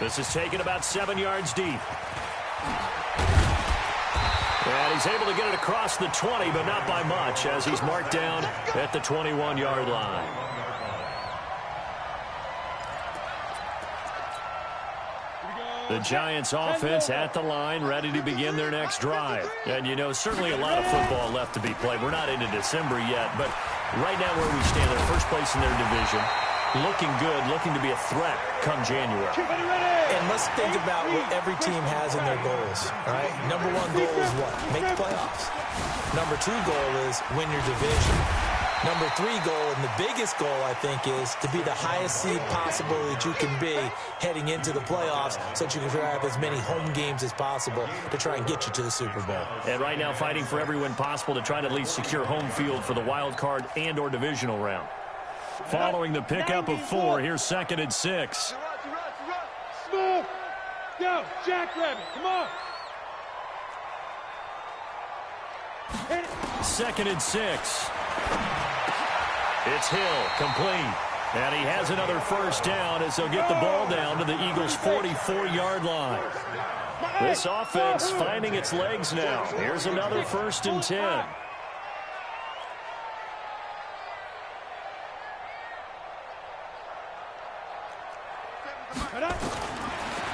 This is taken about 7 yards deep. And he's able to get it across the 20, but not by much, as he's marked down at the 21-yard line. The Giants offense at the line, ready to begin their next drive. And, you know, certainly a lot of football left to be played. We're not into December yet, but right now where we stand, they're first place in their division. Looking good, looking to be a threat come January. And let's think about what every team has in their goals, right? Number one goal is what? Make the playoffs. Number two goal is win your division. Number three goal, and the biggest goal, I think, is to be the highest seed possible that you can be heading into the playoffs so that you can have as many home games as possible to try and get you to the Super Bowl. And right now fighting for every win possible to try to at least secure home field for the wild card and or divisional round. Following the pickup of 4, here's 2nd and 6. Smooth. Go, Jackrabbit, come on. 2nd and 6. It's Hill, complete. And he has another first down as they'll get the ball down to the Eagles' 44-yard line. This offense finding its legs now. Here's another 1st and 10.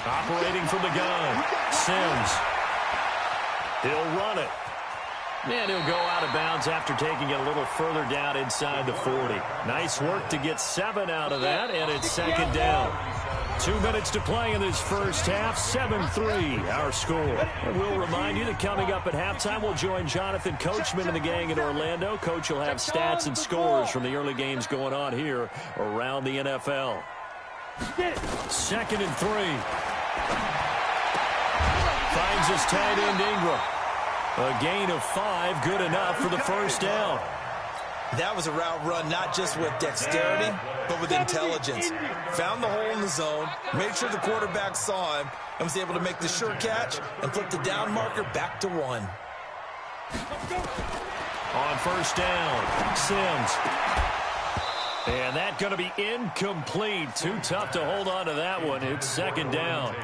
Operating from the gun, Sims. He'll run it. And he'll go out of bounds after taking it a little further down inside the 40. Nice work to get 7 out of that, and it's 2nd down. 2 minutes to play in this first half, 7-3 our score. And we'll remind you that coming up at halftime, we'll join Jonathan Coachman and the gang in Orlando. Coach will have stats and scores from the early games going on here around the NFL. 2nd and 3. Finds his tight end Ingram. A gain of 5, good enough for the first down. That was a route run not just with dexterity, but with intelligence. Found the hole in the zone, made sure the quarterback saw him, and was able to make the sure catch and flip the down marker back to 1. On first down, Sims. And that's going to be incomplete. Too tough to hold on to that one. It's 2nd down.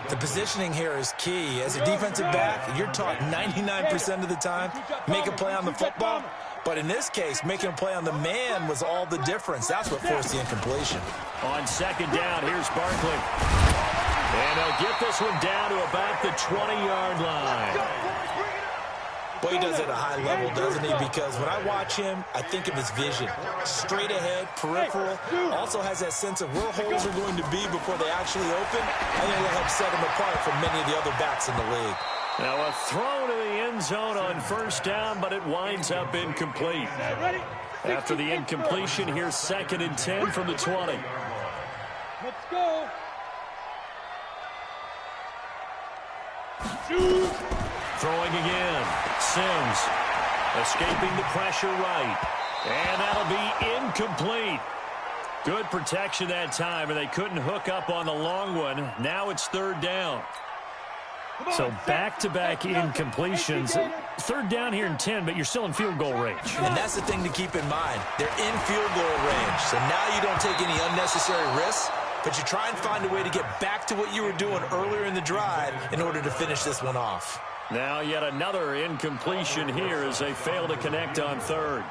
The positioning here is key. As a defensive back, you're taught 99% of the time, make a play on the football. But in this case, making a play on the man was all the difference. That's what forced the incompletion. On 2nd down, here's Barkley. And he'll get this one down to about the 20-yard line. Well, he does it at a high level, doesn't he? Because when I watch him, I think of his vision. Straight ahead, peripheral. Also has that sense of where holes are going to be before they actually open. I think it'll help set him apart from many of the other backs in the league. Now a throw to the end zone on first down, but it winds up incomplete. After the incompletion, here's 2nd and 10 from the 20. Let's go. Throwing again. Sims escaping the pressure right. And that'll be incomplete. Good protection that time, and they couldn't hook up on the long one. Now it's 3rd down. So back-to-back incompletions. 3rd down here in 10, but you're still in field goal range. And that's the thing to keep in mind. They're in field goal range. So now you don't take any unnecessary risks, but you try and find a way to get back to what you were doing earlier in the drive in order to finish this one off. Now yet another incompletion here as they fail to connect on 3rd.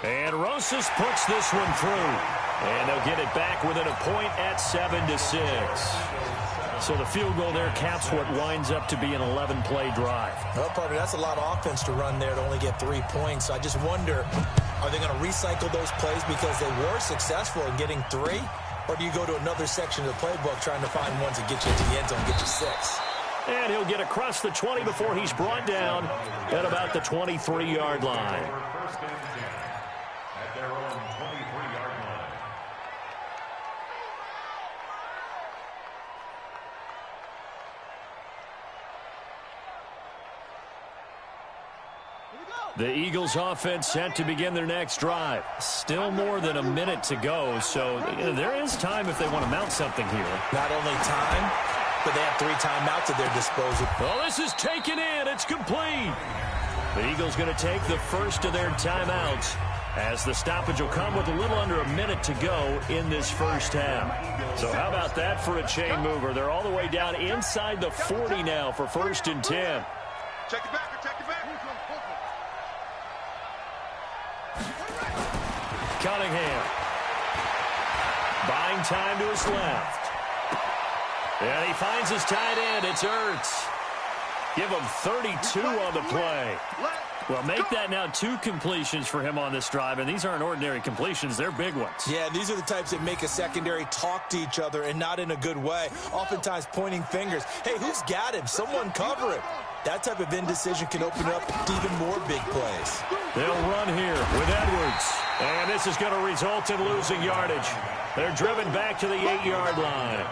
And Rosas puts this one through. And they'll get it back within a point at 7-6. So the field goal there caps what winds up to be an 11-play drive. Well, partner, that's a lot of offense to run there to only get 3 points. So I just wonder, are they going to recycle those plays because they were successful in getting 3? Or do you go to another section of the playbook trying to find ones that get you to the end zone and get you 6? And he'll get across the 20 before he's brought down at about the 23-yard line. The Eagles offense set to begin their next drive. Still more than a minute to go, so there is time if they want to mount something here. Not only time, but they have 3 timeouts at their disposal. Well, this is taken in. It's complete. The Eagles going to take the first of their timeouts, as the stoppage will come with a little under a minute to go in this first half. So how about that for a chain mover? They're all the way down inside the 40 now for 1st and 10. Check it back. Cunningham. Buying time to his left. And he finds his tight end. It's Ertz. Give him 32 on the play. Well, make that now 2 completions for him on this drive, and these aren't ordinary completions. They're big ones. Yeah, these are the types that make a secondary talk to each other and not in a good way, oftentimes pointing fingers. Hey, who's got him? Someone cover him. That type of indecision can open up to even more big plays. They'll run here with Edwards, and this is going to result in losing yardage. They're driven back to the 8-yard line.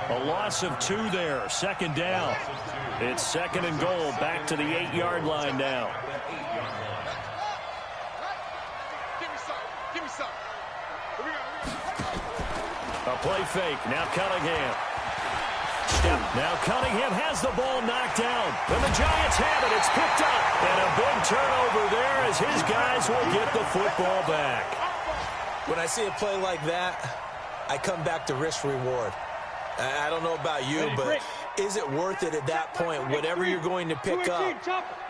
A loss of 2 there, 2nd down. It's 2nd and goal, back to the 8-yard line now. Give me some. A play fake. Now Cunningham. Step. Now Cunningham has the ball knocked down. And the Giants have it. It's picked up. And a big turnover there as his guys will get the football back. When I see a play like that, I come back to risk-reward. I don't know about you, but is it worth it at that point, whatever you're going to pick up,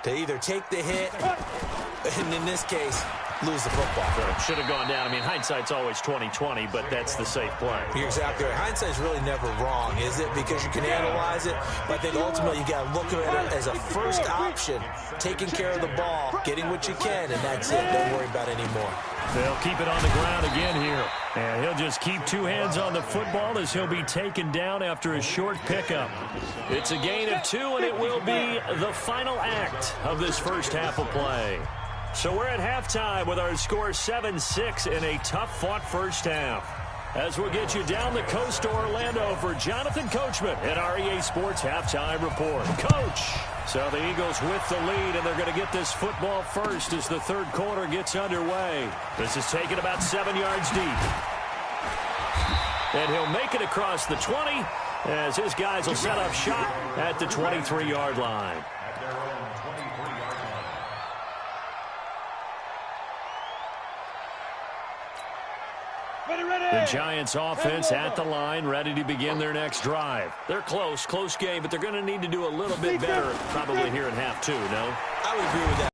to either take the hit, and in this case, lose the football? Should have gone down. I mean, hindsight's always 20/20, but that's the safe play. You're exactly right. Hindsight's really never wrong, is it? Because you can analyze it, but I think ultimately you got to look at it as a first option, taking care of the ball, getting what you can, and that's it. Don't worry about it anymore. They'll keep it on the ground again here. And he'll just keep 2 hands on the football as he'll be taken down after a short pickup. It's a gain of 2, and it will be the final act of this first half of play. So we're at halftime with our score 7-6 in a tough-fought first half. As we'll get you down the coast to Orlando for Jonathan Coachman in our EA Sports Halftime Report. Coach! So the Eagles with the lead, and they're going to get this football first as the 3rd quarter gets underway. This is taken about 7 yards deep. And he'll make it across the 20 as his guys will set up shop at the 23-yard line. The Giants offense at the line, ready to begin their next drive. They're close game, but they're going to need to do a little bit better probably here in half 2, no? I would agree with that.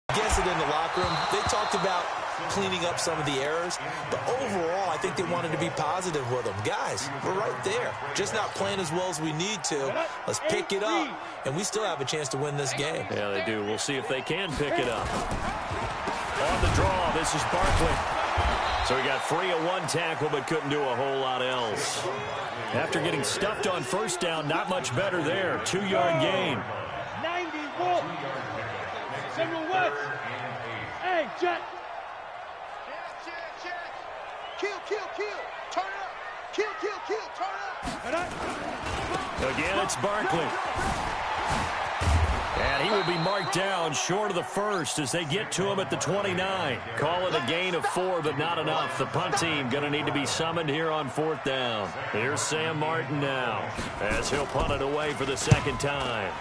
I guess it in the locker room, they talked about cleaning up some of the errors, but overall, I think they wanted to be positive with them. Guys, we're right there. Just not playing as well as we need to. Let's pick it up, and we still have a chance to win this game. Yeah, they do. We'll see if they can pick it up. On the draw, this is Barkley. So he got free of 1 tackle, but couldn't do a whole lot else. After getting stuffed on 1st down, not much better there. 2-yard gain. 91. Central West. Hey, Jack. Kill. Turn it up. Kill. Turn it up. Again, it's Barkley. And he will be marked down short of the 1st as they get to him at the 29. Call it a gain of 4, but not enough. The punt team going to need to be summoned here on 4th down. Here's Sam Martin now as he'll punt it away for the 2nd time.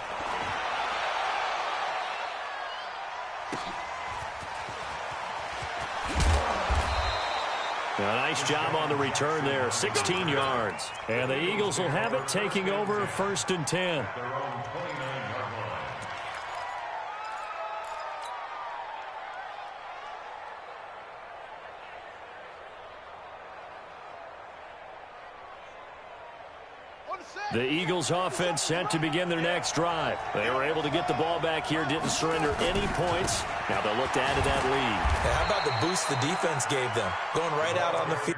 A nice job on the return there, 16 yards. And the Eagles will have it, taking over 1st and 10. The Eagles offense set to begin their next drive. They were able to get the ball back here, didn't surrender any points. Now they'll look to add to that lead. Hey, how about the boost the defense gave them? Going right out on the field.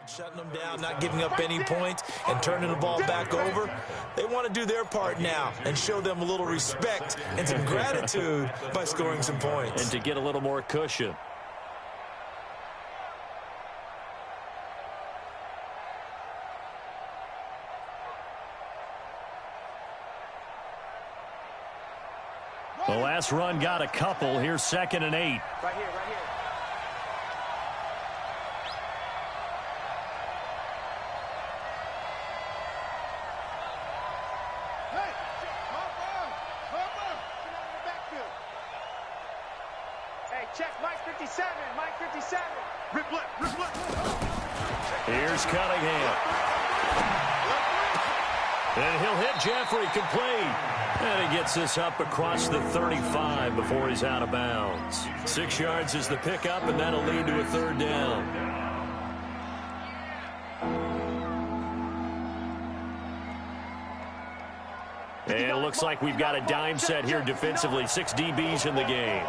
Shutting them down, not giving up any points, and turning the ball back over. They want to do their part now and show them a little respect and some gratitude by scoring some points. And to get a little more cushion. The last run got a couple. Here's 2nd and 8. Right here, right here. Hey, hey, check, Mike 57, Mike 57. Rip left, rip left. Here's Cunningham. And he'll hit Jeffrey complete. And he gets this up across the 35 before he's out of bounds. 6 yards is the pickup, and that'll lead to a 3rd down. And it looks like we've got a dime set here defensively. 6 DBs in the game.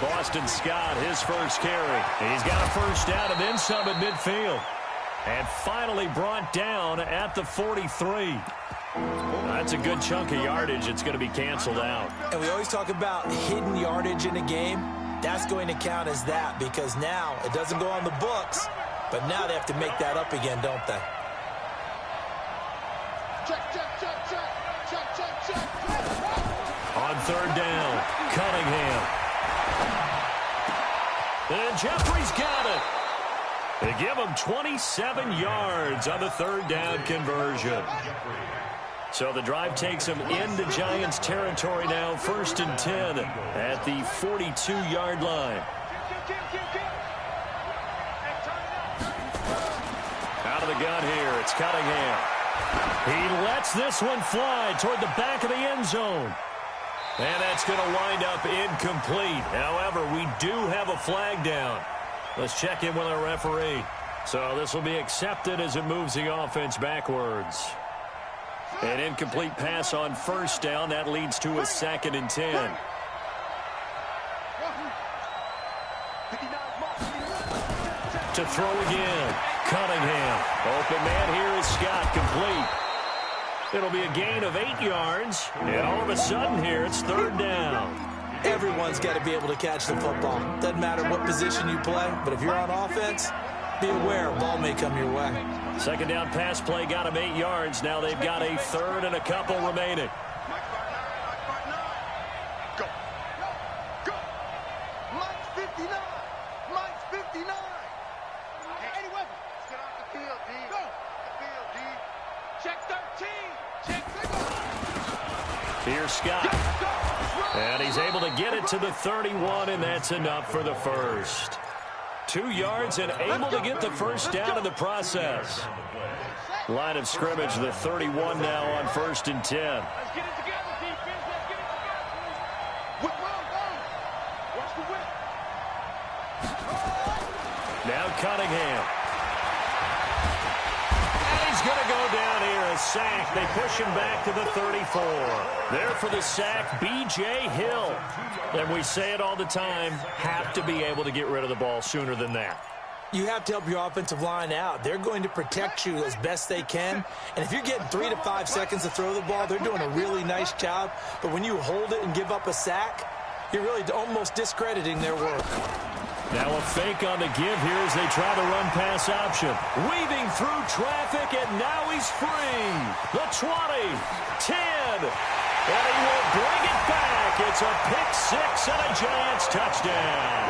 Boston Scott, his first carry. He's got a 1st down and then some at midfield. And finally brought down at the 43. That's a good chunk of yardage. It's going to be canceled out. And we always talk about hidden yardage in a game. That's going to count as that because now it doesn't go on the books, but now they have to make that up again, don't they? On 3rd down, Cunningham. And Jeffrey's got it. They give him 27 yards on the 3rd down conversion. So the drive takes him into Giants territory now, 1st and 10 at the 42-yard line. Out of the gun here, it's Cunningham. He lets this one fly toward the back of the end zone. And that's going to wind up incomplete. However, we do have a flag down. Let's check in with our referee. So this will be accepted as it moves the offense backwards. An incomplete pass on 1st down. That leads to a 2nd and 10. To throw again. Cunningham. Open man here is Scott, complete. It'll be a gain of 8 yards. And all of a sudden here, it's 3rd down. Everyone's got to be able to catch the football. Doesn't matter what position you play, but if you're on offense, be aware a ball may come your way. 2nd down pass play got him 8 yards. Now they've got a 3rd and a couple remaining. Go. Go. Mike's 59. Mike's 59. Any weapon. Let's get off the field, D. Go. The field, D. Check 13. Check 6. Here's Scott. And he's able to get it to the 31, and that's enough for the 1st. 2 yards and able to get the 1st down in the process. Line of scrimmage, the 31 now on 1st and 10. Let's get it together, defense. Let's get it together. Whip, watch the whip. Now Cunningham. He's going to go down here, a sack. They push him back to the 34. There for the sack, B.J. Hill. And we say it all the time, have to be able to get rid of the ball sooner than that. You have to help your offensive line out. They're going to protect you as best they can. And if you're getting 3 to 5 seconds to throw the ball, they're doing a really nice job. But when you hold it and give up a sack, you're really almost discrediting their work. Now a fake on the give here as they try to run pass option. Weaving through traffic, and now he's free. The 20, 10, and he will bring it back. It's a pick-6 and a Giants touchdown.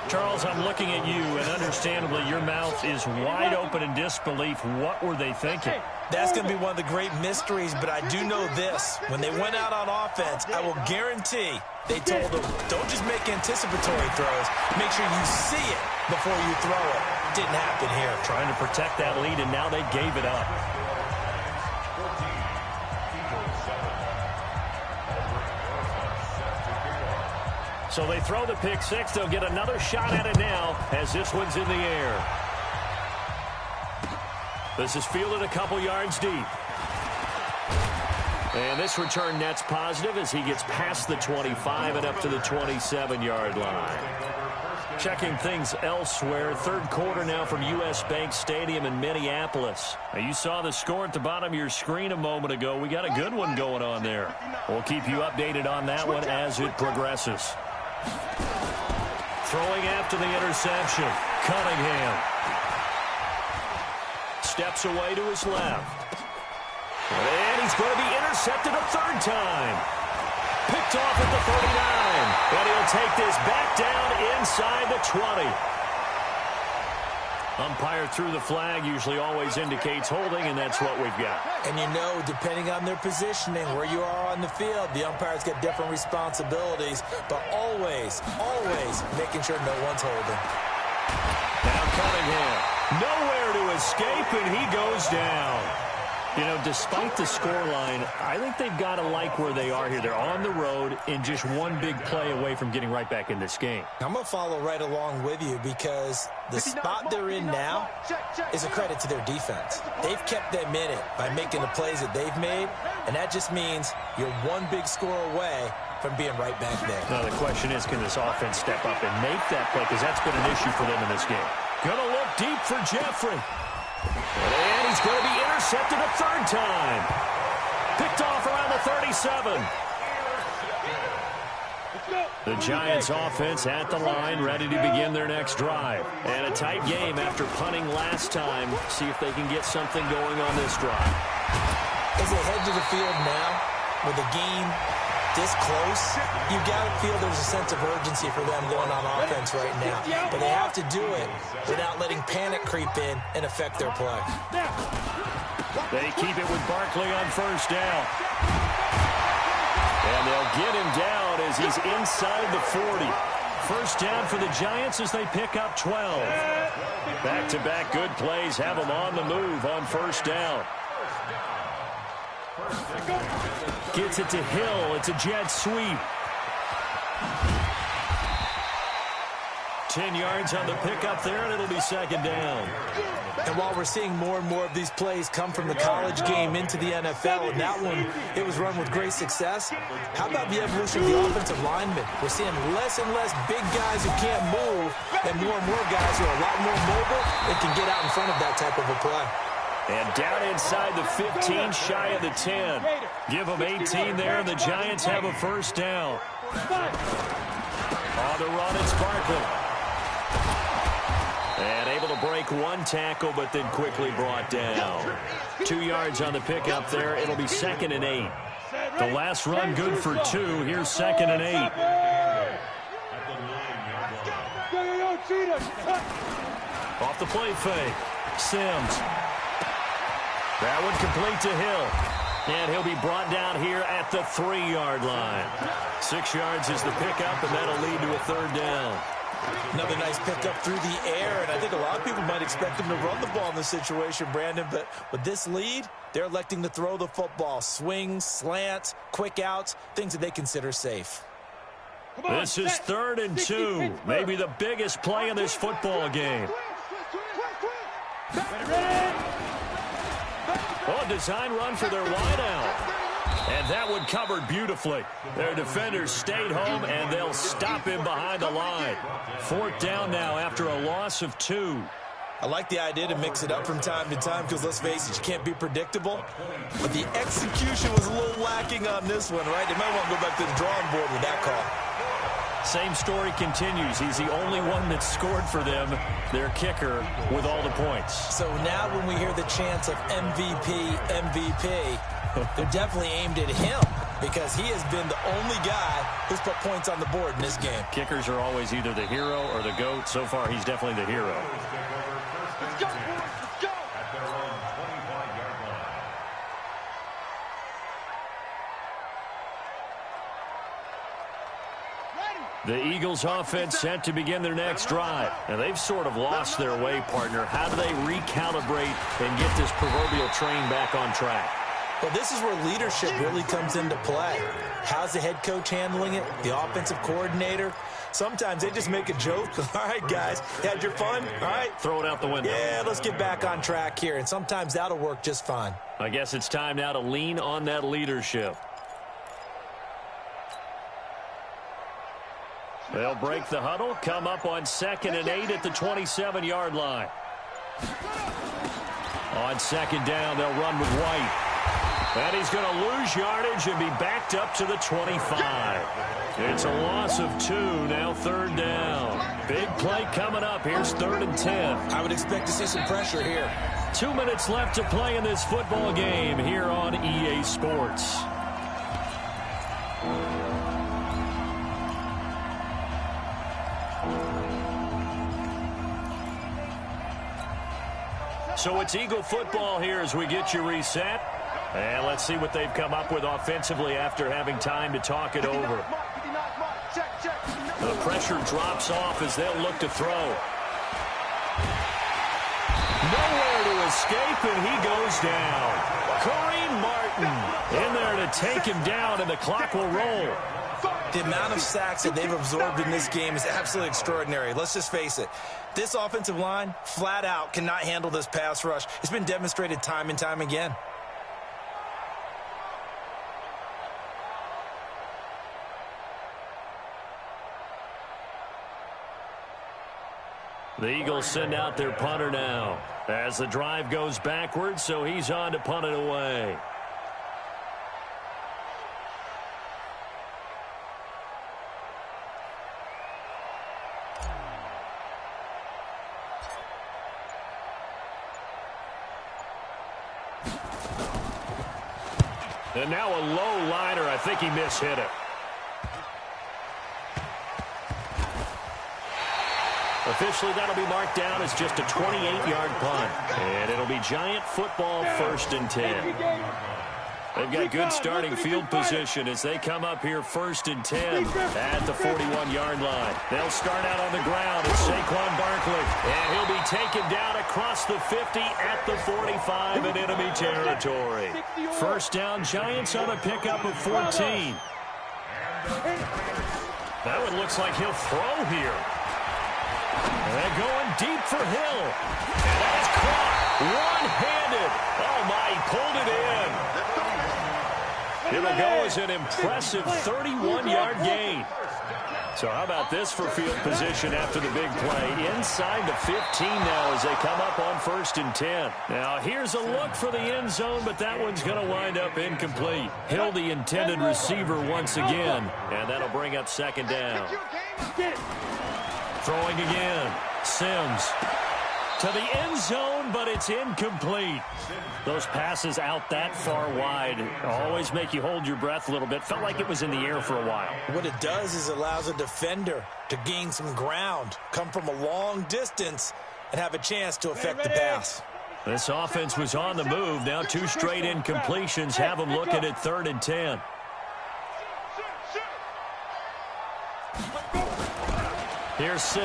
Charles, I'm looking at you, and understandably your mouth is wide open in disbelief. What were they thinking? That's going to be one of the great mysteries, but I do know this. When they went out on offense, I will guarantee they told them, don't just make anticipatory throws. Make sure you see it before you throw it. Didn't happen here. Trying to protect that lead, and now they gave it up. So they throw the pick six. They'll get another shot at it now as this one's in the air. This is fielded a couple yards deep. And this return net's positive as he gets past the 25 and up to the 27-yard line. Checking things elsewhere. Third quarter now from U.S. Bank Stadium in Minneapolis. Now you saw the score at the bottom of your screen a moment ago. We got a good one going on there. We'll keep you updated on that one as it progresses. Throwing after the interception. Cunningham. Steps away to his left. And he's going to be intercepted a third time. Picked off at the 39. And he'll take this back down inside the 20. Umpire threw the flag, usually always indicates holding, and that's what we've got. And you know, depending on their positioning, where you are on the field, the umpires get different responsibilities, but always making sure no one's holding. Now Cunningham, nowhere to escape, and he goes down. You know, despite the scoreline, I think they've got to like where they are here. They're on the road and just one big play away from getting right back in this game. I'm going to follow right along with you because the spot they're in now is a credit to their defense. They've kept them in it by making the plays that they've made, and that just means you're one big score away from being right back there. Now, the question is, can this offense step up and make that play? Because that's been an issue for them in this game. Gonna look deep for Jeffrey. And he's going to be intercepted a third time. Picked off around the 37. The Giants offense at the line, ready to begin their next drive. And a tight game after punting last time. See if they can get something going on this drive. As they head to the field now with the game this close, you've got to feel there's a sense of urgency for them going on offense right now. But they have to do it without letting panic creep in and affect their play. They keep it with Barkley on first down. And they'll get him down as he's inside the 40. First down for the Giants as they pick up 12. Back-to-back good plays have them on the move on first down. Gets it to Hill. It's a jet sweep. 10 yards on the pickup there, and it'll be second down. And while we're seeing more and more of these plays come from the college game into the NFL, and that one, it was run with great success, how about the evolution of the offensive linemen? We're seeing less and less big guys who can't move and more guys who are a lot more mobile and can get out in front of that type of a play. And down inside the 15, shy of the 10. Give them 18 there, and the Giants have a first down. On the run, it's Barkley. And able to break one tackle, but then quickly brought down. 2 yards on the pickup there. It'll be 2nd and 8. The last run good for 2. Here's 2nd and 8. Off the play fake. Sims. That one complete to Hill. And he'll be brought down here at the 3-yard line. 6 yards is the pickup, and that'll lead to a third down. Another nice pickup through the air, and I think a lot of people might expect him to run the ball in this situation, Brandon, but with this lead, they're electing to throw the football. Swings, slants, quick outs, things that they consider safe. This is 3rd and 2. Maybe the biggest play in this football game. Oh, design run for their wideout. And that one covered beautifully. Their defenders stayed home, and they'll stop him behind the line. 4th down now after a loss of 2. I like the idea to mix it up from time to time because, let's face it, you can't be predictable. But the execution was a little lacking on this one, right? They might want to go back to the drawing board with that call. Same story continues. He's the only one that scored for them, their kicker, with all the points. So now when we hear the chants of MVP, they're definitely aimed at him because he has been the only guy who's put points on the board in this game. Kickers are always either the hero or the GOAT. So far, he's definitely the hero. Let's go, let's go. The Eagles offense set to begin their next drive. And they've sort of lost their way, partner. How do they recalibrate and get this proverbial train back on track? Well, this is where leadership really comes into play. How's the head coach handling it? The offensive coordinator? Sometimes they just make a joke. All right, guys, you had your fun? All right. Throw it out the window. Yeah, let's get back on track here, and sometimes that'll work just fine. I guess it's time now to lean on that leadership. They'll break the huddle, come up on 2nd and 8 at the 27-yard line. On 2nd down, they'll run with White. And he's going to lose yardage and be backed up to the 25. It's a loss of 2, now 3rd down. Big play coming up. Here's 3rd and 10. I would expect to see some pressure here. 2 minutes left to play in this football game here on EA Sports. So it's Eagle football here as we get you reset. And let's see what they've come up with offensively after having time to talk it over. The pressure drops off as they'll look to throw. Nowhere to escape, and he goes down. Kareem Martin in there to take him down, and the clock will roll. The amount of sacks that they've absorbed in this game is absolutely extraordinary. Let's just face it. This offensive line, flat out, cannot handle this pass rush. It's been demonstrated time and time again. The Eagles send out their punter now as the drive goes backwards, so he's on to punt it away. And now a low liner. I think he mishit it. Officially, that'll be marked down as just a 28-yard punt. And it'll be Giant football 1st and 10. They've got good starting field position as they come up here 1st and 10 at the 41-yard line. They'll start out on the ground. It's Saquon Barkley. And he'll be taken down across the 50 at the 45 in enemy territory. 1st down, Giants on a pickup of 14. That one looks like he'll throw here. And they're going deep for Hill. And that is caught one-handed. Oh, my, he pulled it in. It'll go as an impressive 31-yard gain. So how about this for field position after the big play? Inside the 15 now as they come up on 1st and 10. Now, here's a look for the end zone, but that one's going to wind up incomplete. Hill, the intended receiver once again, and that'll bring up 2nd down. Throwing again. Sims to the end zone, but it's incomplete. Those passes out that far wide always make you hold your breath a little bit. Felt like it was in the air for a while. What it does is allows a defender to gain some ground, come from a long distance, and have a chance to affect the pass. This offense was on the move. Now 2 straight incompletions have them looking at 3rd and 10. Here's Sims.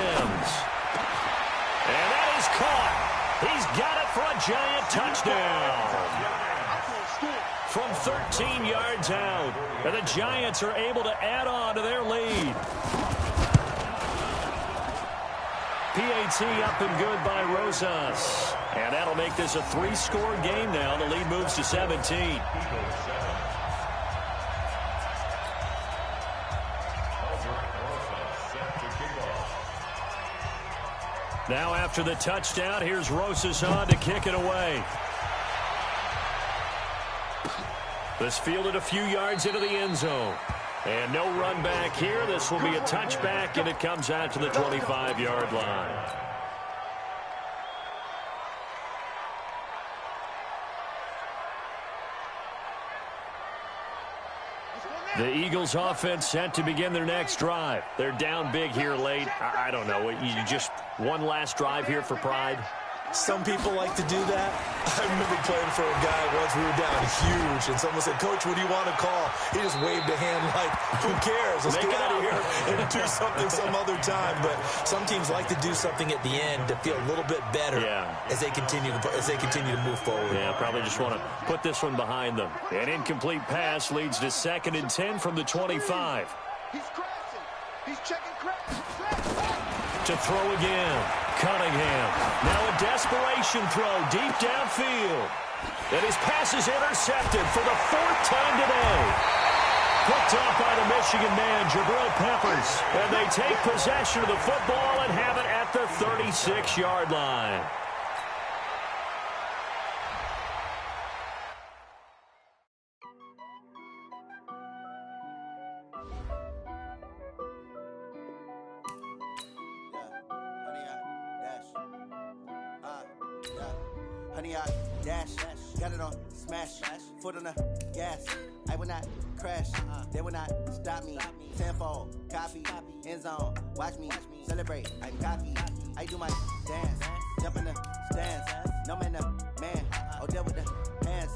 And that is caught. He's got it for a Giant touchdown. From 13 yards out. And the Giants are able to add on to their lead. PAT up and good by Rosas. And that'll make this a 3-score game now. The lead moves to 17. Now after the touchdown, here's Rosas on to kick it away. This fielded a few yards into the end zone. And no run back here. This will be a touchback, and it comes out to the 25-yard line. The Eagles offense set to begin their next drive. They're down big here late. I don't know. You just one last drive here for pride? Some people like to do that. I remember playing for a guy once. We were down huge, and someone said, "Coach, what do you want to call?" He just waved a hand like, "Who cares? Let's get out of here and do something some other time." But some teams like to do something at the end to feel a little bit better as they continue to move forward. Yeah, probably just want to put this one behind them. An incomplete pass leads to 2nd and 10 from the 25. He's crashing. He's checking crash. To throw again, Cunningham. Now a desperation throw deep downfield. And his pass is intercepted for the 4th time today. Picked off by the Michigan man, Jabril Peppers. And they take possession of the football and have it at the 36-yard line. Honey, I dash, got it on smash, foot on the gas. I will not crash, they will not stop me. Tenfold, copy, end zone, watch me celebrate. I'm cocky, I do my dance, jump in the stands. No man, the man, oh, deal with the hands.